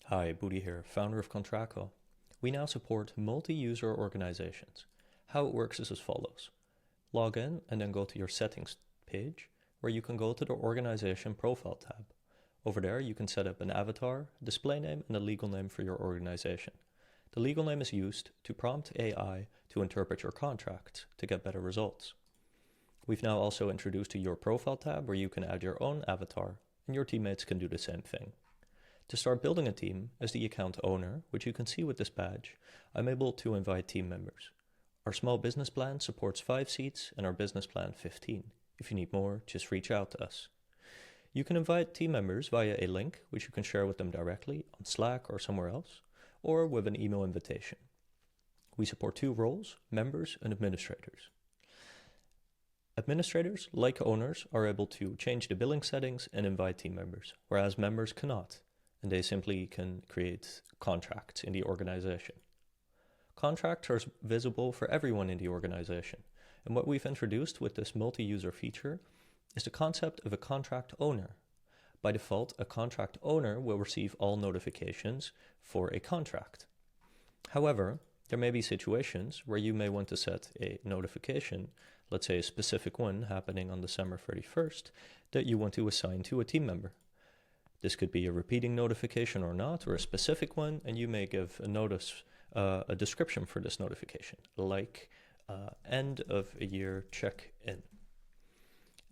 Hi, Booty here, founder of Contracko. We now support multi-user organizations. How it works is as follows. Log in and then go to your settings page, where you can go to the organization profile tab. Over there you can set up an avatar, display name and a legal name for your organization. The legal name is used to prompt AI to interpret your contracts to get better results. We've now also introduced a Your Profile tab where you can add your own avatar and your teammates can do the same thing. To start building a team, as the account owner, which you can see with this badge, I'm able to invite team members. Our small business plan supports 5 seats and our business plan 15. If you need more, just reach out to us. You can invite team members via a link, which you can share with them directly on Slack or somewhere else, or with an email invitation. We support 2 roles, members and administrators. Administrators, like owners, are able to change the billing settings and invite team members, whereas members cannot, and they simply can create contracts in the organization. Contracts are visible for everyone in the organization, and what we've introduced with this multi-user feature is the concept of a contract owner. By default, a contract owner will receive all notifications for a contract. However, there may be situations where you may want to set a notification, let's say a specific one happening on December 31st, that you want to assign to a team member. This could be a repeating notification or not, or a specific one, and you may give a description for this notification, like end of a year check-in.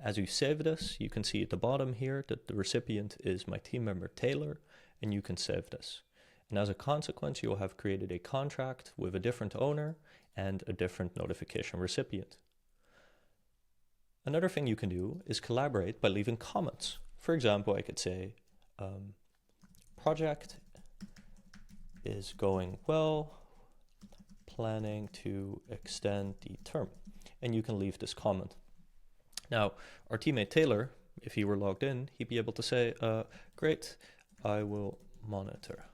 As you save this, you can see at the bottom here that the recipient is my team member Taylor, and you can save this. And as a consequence, you'll have created a contract with a different owner and a different notification recipient. Another thing you can do is collaborate by leaving comments. For example, I could say, project is going well, planning to extend the term. And you can leave this comment. Now, our teammate Taylor, if he were logged in, he'd be able to say, great, I will monitor.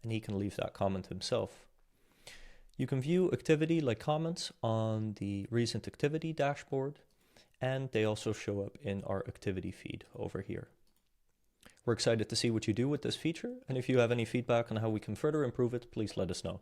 And he can leave that comment himself. You can view activity like comments on the recent activity dashboard, and they also show up in our activity feed over here. We're excited to see what you do with this feature, and if you have any feedback on how we can further improve it, please let us know.